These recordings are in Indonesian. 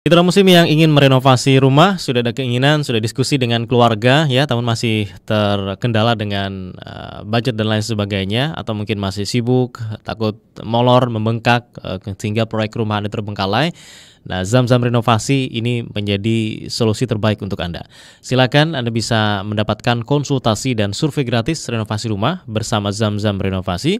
Mitra musim yang ingin merenovasi rumah, sudah ada keinginan, sudah diskusi dengan keluarga ya, namun masih terkendala dengan budget dan lain sebagainya, atau mungkin masih sibuk, takut molor, membengkak, sehingga proyek rumah Anda terbengkalai. Nah, Zamzam Renovasi ini menjadi solusi terbaik untuk Anda. Silakan Anda bisa mendapatkan konsultasi dan survei gratis renovasi rumah bersama Zamzam Renovasi.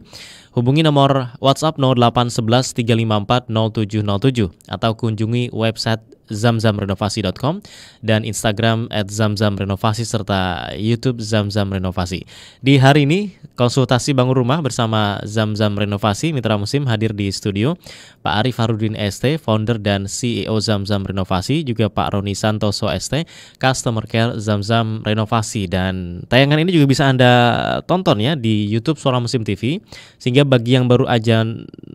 Hubungi nomor WhatsApp 0811 354 0707 atau kunjungi website zamzamrenovasi.com dan Instagram @zamzamrenovasi serta YouTube Zamzam Renovasi. Di hari ini konsultasi bangun rumah bersama Zamzam Renovasi, Mitra Musim hadir di studio Pak Arif Harudin ST, founder dan CEO Zamzam Renovasi, juga Pak Roni Santoso ST, Customer Care Zamzam Renovasi. Dan tayangan ini juga bisa Anda tonton ya di YouTube Suara Musim TV, sehingga bagi yang baru aja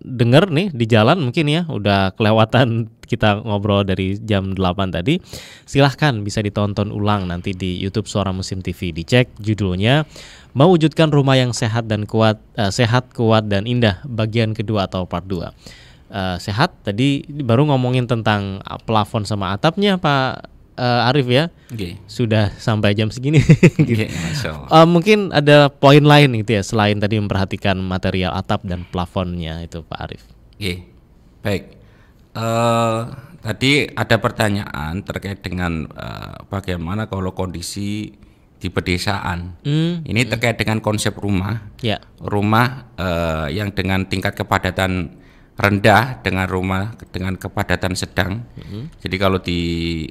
denger nih di jalan mungkin ya udah kelewatan kita ngobrol dari jam 8 tadi, silahkan bisa ditonton ulang nanti di YouTube Suara Musim TV. Dicek judulnya Mewujudkan Rumah yang Sehat dan Kuat, Sehat, Kuat dan Indah bagian kedua atau part 2. Sehat tadi baru ngomongin tentang plafon sama atapnya Pak Arif ya. Okay. Sudah sampai jam segini. Okay, mungkin ada poin lain gitu ya selain tadi memperhatikan material atap dan plafonnya itu Pak Arif. Okay. Baik. Tadi ada pertanyaan terkait dengan bagaimana kalau kondisi di pedesaan. Ini terkait dengan konsep rumah. Ya. Rumah yang dengan tingkat kepadatan rendah dengan rumah dengan kepadatan sedang. Jadi kalau di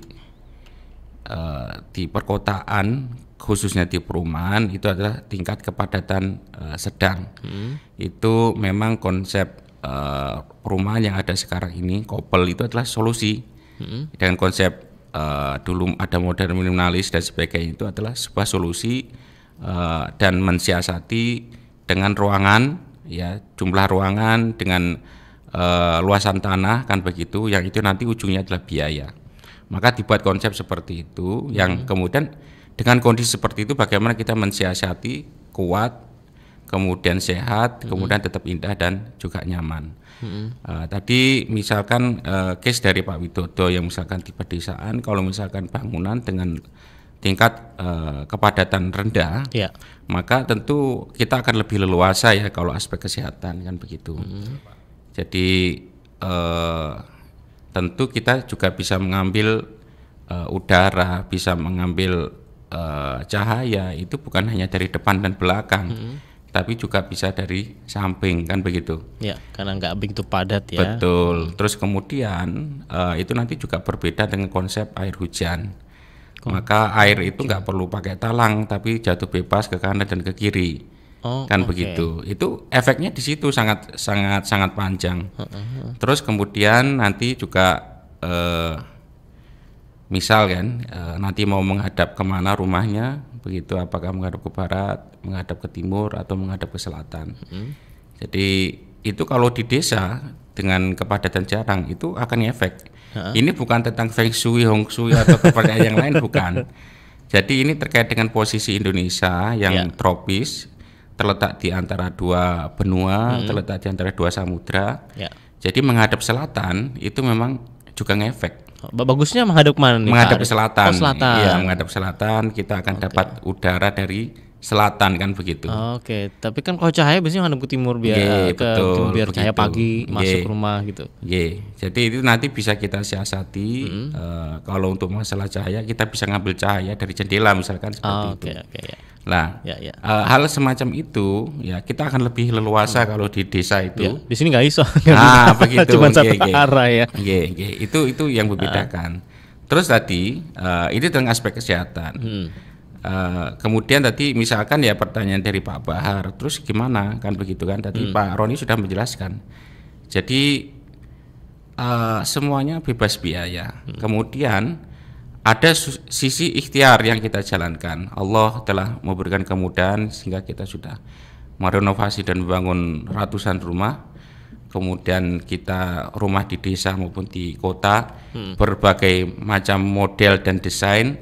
perkotaan khususnya di perumahan itu adalah tingkat kepadatan sedang. Itu memang konsep perumahan yang ada sekarang ini, Kopel itu adalah solusi. Dengan konsep dulu ada modern minimalis dan sebagainya, itu adalah sebuah solusi dan mensiasati dengan ruangan ya, jumlah ruangan dengan luasan tanah kan begitu, yang itu nanti ujungnya adalah biaya. Maka dibuat konsep seperti itu yang kemudian dengan kondisi seperti itu bagaimana kita mensiasati kuat, kemudian sehat, kemudian tetap indah dan juga nyaman. Tadi misalkan case dari Pak Widodo yang misalkan di pedesaan, kalau misalkan bangunan dengan tingkat kepadatan rendah, maka tentu kita akan lebih leluasa ya kalau aspek kesehatan kan begitu. Jadi tentu kita juga bisa mengambil udara, bisa mengambil cahaya itu bukan hanya dari depan dan belakang, tapi juga bisa dari samping kan begitu. Ya, karena nggak begitu padat ya. Betul. Terus kemudian itu nanti juga berbeda dengan konsep air hujan. Maka air itu nggak perlu pakai talang, tapi jatuh bebas ke kanan dan ke kiri. Kan begitu. Itu efeknya di situ sangat panjang. Terus kemudian nanti juga misal kan nanti mau menghadap kemana rumahnya begitu, apakah menghadap ke barat, menghadap ke timur atau menghadap ke selatan. Jadi itu kalau di desa dengan kepadatan jarang itu akan efek. Ini bukan tentang feng shui, hong shui atau kepercayaan yang lain, bukan. Jadi ini terkait dengan posisi Indonesia yang tropis, terletak di antara dua benua, terletak di antara dua samudra. Jadi menghadap selatan itu memang juga ngefek. Bagusnya menghadap mana nih? Menghadap ke selatan. Selatan. Iya, menghadap selatan kita akan dapat udara dari selatan kan begitu. Tapi kan kalau cahaya biasanya menghadap ke timur biar biar cahaya pagi masuk rumah gitu. Jadi itu nanti bisa kita siasati. Kalau untuk masalah cahaya kita bisa ngambil cahaya dari jendela misalkan seperti itu. Nah, hal semacam itu ya kita akan lebih leluasa kalau di desa itu. Di sini nggak iso. Begitu. Cuma satu arah ya. Itu yang membedakan. Terus tadi ini tentang aspek kesehatan. Kemudian tadi misalkan ya pertanyaan dari Pak Bahar, terus gimana kan begitu kan? Tadi Pak Roni sudah menjelaskan. Jadi semuanya bebas biaya. Kemudian ada sisi ikhtiar yang kita jalankan. Allah telah memberikan kemudahan sehingga kita sudah merenovasi dan membangun ratusan rumah. Kemudian kita rumah di desa maupun di kota, berbagai macam model dan desain.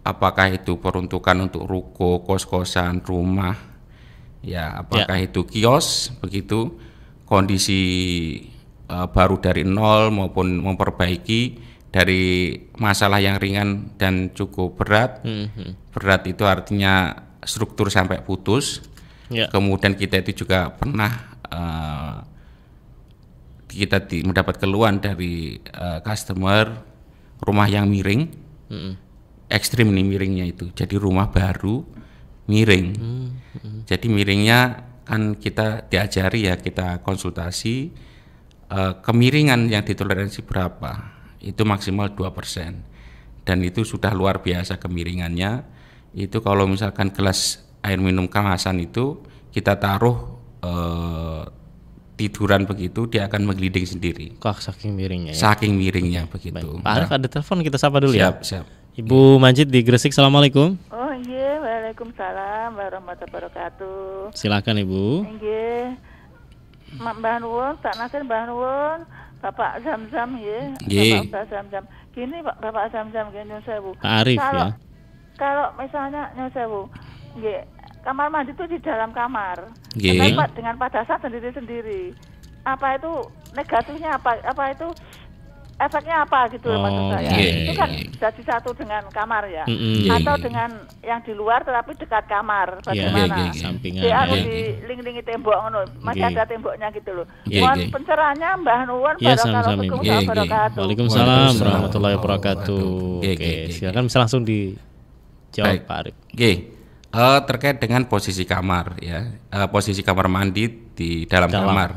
Apakah itu peruntukan untuk ruko, kos-kosan, rumah, ya apakah itu kios, begitu kondisi baru dari nol maupun memperbaiki dari masalah yang ringan dan cukup berat. Berat itu artinya struktur sampai putus. Kemudian kita itu juga pernah mendapat keluhan dari customer rumah yang miring, ekstrim nih miringnya itu. Jadi rumah baru miring. Jadi miringnya kan kita diajari ya, kita konsultasi kemiringan yang ditoleransi berapa. Itu maksimal 2%. Dan itu sudah luar biasa kemiringannya. Itu kalau misalkan gelas air minum kemasan itu kita taruh tiduran begitu, dia akan menggelinding sendiri. Saking miringnya ya. Saking miringnya begitu. Pak Arif, ada telepon, kita sapa dulu siap, ya. Siap. Ibu Majid di Gresik, assalamualaikum. Oh iya, waalaikumsalam warahmatullahi wabarakatuh. Silakan Ibu. Nggih. Mbah nuwun, tak nasir Mbah nuwun, Bapak Zamzam ya. Bapak Zamzam. Gini Bapak Zamzam gini nyuwun sewu. Pak Arif ya. Kalau misalnya nyuwun sewu, nggih, kamar mandi itu di dalam kamar. Nggih. Dengan padasat sendiri-sendiri. Apa itu negatifnya apa itu efeknya apa gitu maksud saya. Itu kan jadi satu dengan kamar ya. Atau dengan yang di luar tetapi dekat kamar. Bagaimana? Sampingan. Di link-lingi tembok ngono. Masih ada temboknya gitu loh. Mohon pencerahannya Mbah Nuwun barokah wabarakatuh. Waalaikumsalam warahmatullahi wabarakatuh. Oke, silakan bisa langsung dijawab Pak Arif. Terkait dengan posisi kamar ya. Posisi kamar mandi di dalam kamar.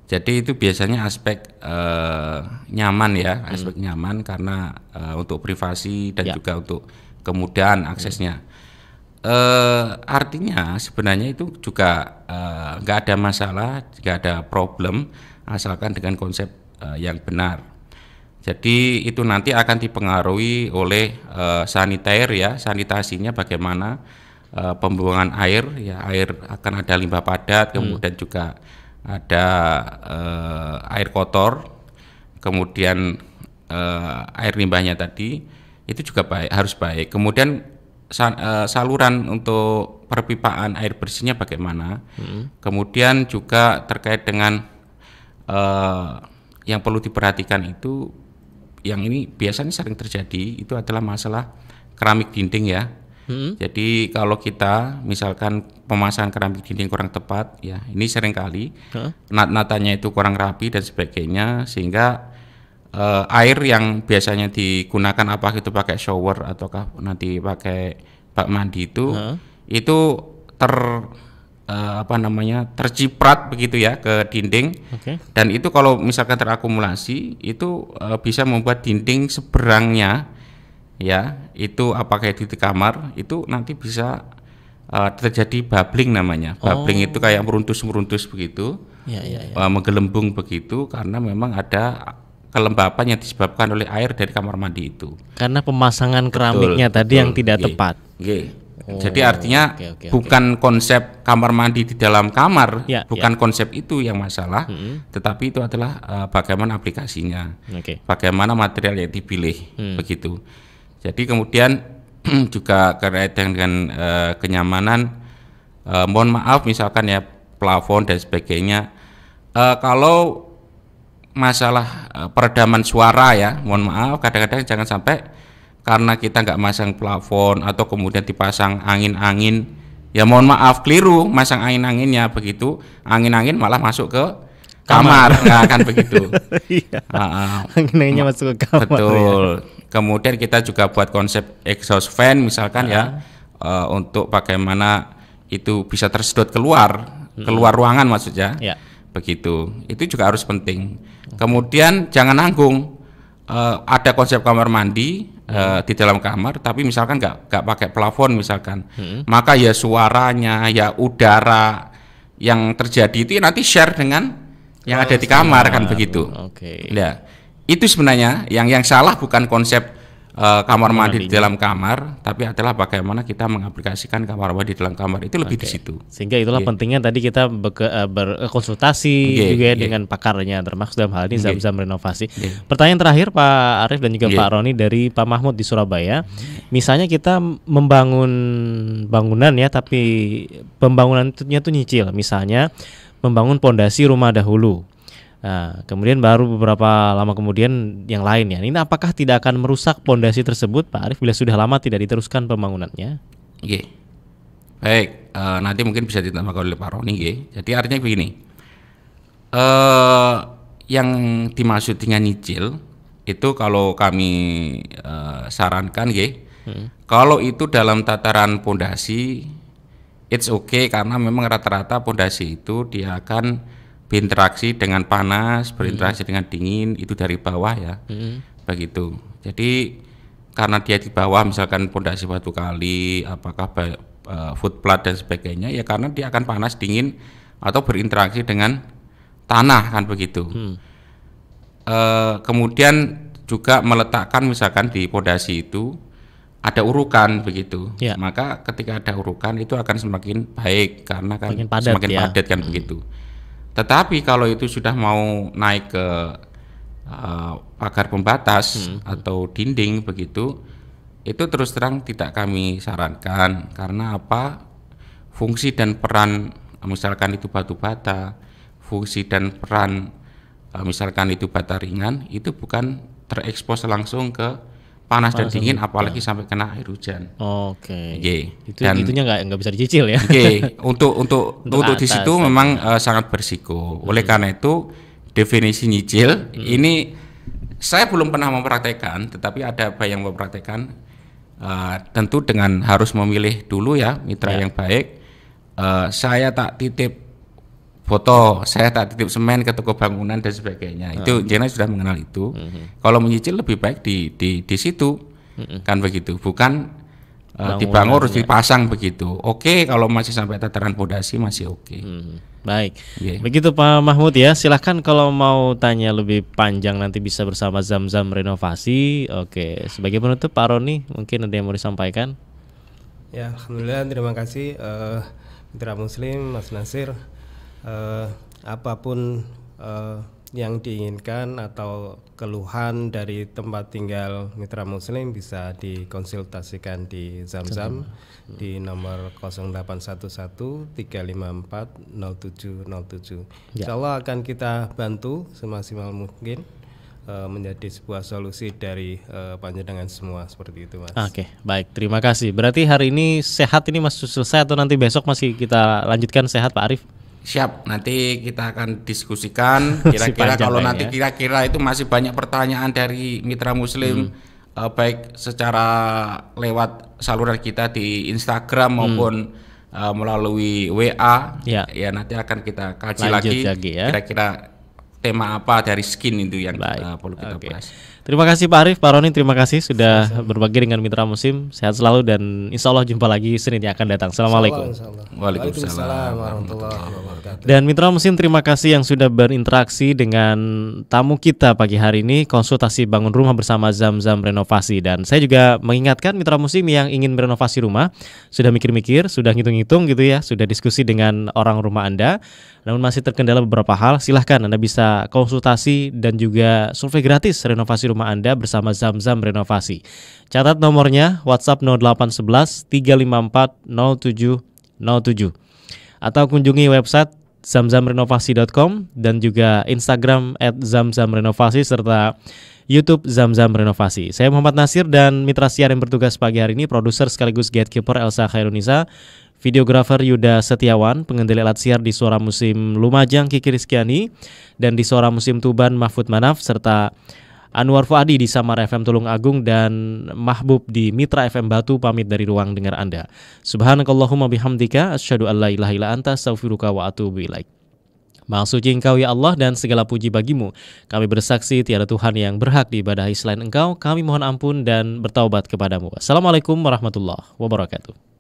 Jadi itu biasanya aspek nyaman ya, aspek nyaman karena untuk privasi dan juga untuk kemudahan aksesnya. Artinya sebenarnya itu juga nggak ada masalah, nggak ada problem asalkan dengan konsep yang benar. Jadi itu nanti akan dipengaruhi oleh sanitair ya, sanitasinya bagaimana, pembuangan air ya, air akan ada limbah padat, kemudian juga ada air kotor, kemudian air limbahnya tadi itu juga harus baik. Kemudian saluran untuk perpipaan air bersihnya bagaimana. Kemudian juga terkait dengan yang perlu diperhatikan itu, yang ini biasanya sering terjadi itu adalah masalah keramik dinding ya. Jadi kalau kita misalkan pemasangan keramik dinding kurang tepat ya, ini seringkali natanya itu kurang rapi dan sebagainya, sehingga air yang biasanya digunakan apa itu pakai shower ataukah nanti pakai bak mandi itu terciprat begitu ya ke dinding. Dan itu kalau misalkan terakumulasi itu bisa membuat dinding seberangnya ya, itu apakah di kamar itu nanti bisa terjadi bubbling namanya. Bubbling itu kayak meruntus begitu, menggelembung begitu karena memang ada kelembapan yang disebabkan oleh air dari kamar mandi itu. Karena pemasangan keramiknya tadi yang tidak tepat. Jadi artinya bukan konsep kamar mandi di dalam kamar, bukan konsep itu yang masalah, tetapi itu adalah bagaimana aplikasinya, bagaimana material yang dipilih begitu. Jadi kemudian juga terkait dengan kenyamanan, mohon maaf misalkan ya plafon dan sebagainya, kalau masalah peredaman suara ya, mohon maaf kadang-kadang jangan sampai karena kita nggak masang plafon atau kemudian dipasang angin-angin, ya mohon maaf keliru masang angin-anginnya begitu, angin-angin malah masuk ke kamar, nggak akan begitu. Anginnya masuk ke kamar. Betul. Kemudian kita juga buat konsep exhaust fan misalkan ya, untuk bagaimana itu bisa tersedot keluar ruangan maksudnya. Begitu. Itu juga harus penting. Kemudian jangan nanggung. Ada konsep kamar mandi di dalam kamar, tapi misalkan nggak pakai plafon misalkan, maka ya suaranya, ya udara yang terjadi itu nanti share dengan yang ada di kamar kan begitu. Ya, itu sebenarnya yang salah bukan konsep kamar mandi di dalam kamar, tapi adalah bagaimana kita mengaplikasikan kamar mandi di dalam kamar, itu lebih di situ. Sehingga itulah pentingnya tadi kita berkonsultasi juga dengan pakarnya, termasuk dalam hal ini Zamzam Renovasi. Pertanyaan terakhir Pak Arif dan juga Pak Roni dari Pak Mahmud di Surabaya. Misalnya kita membangun bangunan ya, tapi pembangunannya tuh nyicil. Misalnya membangun pondasi rumah dahulu. Nah, kemudian baru beberapa lama kemudian yang lain ya. Ini apakah tidak akan merusak pondasi tersebut, Pak Arief, bila sudah lama tidak diteruskan pembangunannya? Oke. Baik, nanti mungkin bisa ditambahkan oleh Pak Roni. Jadi artinya begini, yang dimaksud dengan nyicil itu kalau kami sarankan, kalau itu dalam tataran pondasi, it's okay karena memang rata-rata pondasi itu dia akan berinteraksi dengan panas, berinteraksi dengan dingin itu dari bawah ya, begitu. Jadi karena dia di bawah misalkan pondasi batu kali, apakah footplat dan sebagainya, ya karena dia akan panas, dingin atau berinteraksi dengan tanah kan begitu. Kemudian juga meletakkan misalkan di pondasi itu ada urukan begitu, maka ketika ada urukan itu akan semakin baik karena kan semakin padat kan begitu. Tetapi kalau itu sudah mau naik ke pagar pembatas atau dinding begitu, itu terus terang tidak kami sarankan. Karena apa? Fungsi dan peran misalkan itu batu bata, fungsi dan peran misalkan itu bata ringan, itu bukan terekspos langsung ke panas dan dingin, apalagi sampai kena air hujan. Oke. Dan itunya nggak bisa dicicil ya. Untuk di situ memang sangat berisiko. Oleh karena itu definisi nyicil ini saya belum pernah mempraktekkan, tetapi ada yang mempraktekkan. Tentu dengan harus memilih dulu ya mitra yang baik. Saya tak titip foto, saya tak titip semen ke toko bangunan dan sebagainya. Itu Jena sudah mengenal itu. Kalau menyicil lebih baik di situ, kan begitu. Bukan dibangun harus dipasang begitu. Oke, kalau masih sampai tataran pondasi masih oke. Baik, begitu Pak Mahmud ya. Silahkan kalau mau tanya lebih panjang nanti bisa bersama Zamzam Renovasi. Oke, sebagai penutup Pak Roni mungkin ada yang mau disampaikan? Ya, alhamdulillah, terima kasih Mitra Muslim, Mas Nasir. Apapun yang diinginkan atau keluhan dari tempat tinggal Mitra Muslim bisa dikonsultasikan di Zamzam di nomor 0811 354 0707. Insyaallah akan kita bantu semaksimal mungkin menjadi sebuah solusi dari panjenengan semua, seperti itu Mas. Oke, baik, terima kasih. Berarti hari ini sehat ini Mas selesai atau nanti besok masih kita lanjutkan sehat Pak Arief? Siap, nanti kita akan diskusikan kira-kira kalau nanti kira-kira itu masih banyak pertanyaan dari Mitra Muslim baik secara lewat saluran kita di Instagram maupun melalui WA ya nanti akan kita kaji lagi kira-kira tema apa dari skin itu yang perlu kita bahas. Terima kasih Pak Arief, Pak Roni, terima kasih sudah berbagi dengan Mitra Muslim. Sehat selalu dan insya Allah jumpa lagi Senin yang akan datang. Assalamualaikum. Waalaikumsalam warahmatullahi wabarakatuh. Dan Mitra Muslim, terima kasih yang sudah berinteraksi dengan tamu kita pagi hari ini, konsultasi bangun rumah bersama Zamzam Renovasi. Dan saya juga mengingatkan Mitra Muslim yang ingin merenovasi rumah, sudah mikir-mikir, sudah ngitung-ngitung gitu ya, sudah diskusi dengan orang rumah Anda, namun masih terkendala beberapa hal, silahkan Anda bisa konsultasi dan juga survei gratis renovasi rumah Anda bersama Zamzam Renovasi. Catat nomornya WhatsApp 0811 354 0707 atau kunjungi website zamzamrenovasi.com dan juga Instagram @zamzamrenovasi serta YouTube Zamzam Renovasi. Saya Muhammad Nasir dan mitra siar yang bertugas pagi hari ini, produser sekaligus gatekeeper Elsa Khairunisa, videografer Yuda Setiawan, pengendali alat siar di Suara Musim Lumajang Kiki Rizkyani, dan di Suara Musim Tuban Mahfud Manaf, serta Anwar Fuadi di Samara FM Tulung Agung dan Mahbub di Mitra FM Batu pamit dari ruang dengar Anda. Subhanakallahumma bihamdika asyhadu an la ilaha illa anta astaghfiruka wa atubu ilaik. Maha suci Engkau ya Allah dan segala puji bagimu. Kami bersaksi tiada Tuhan yang berhak diibadahi selain Engkau. Kami mohon ampun dan bertaubat kepadamu. Assalamualaikum warahmatullahi wabarakatuh.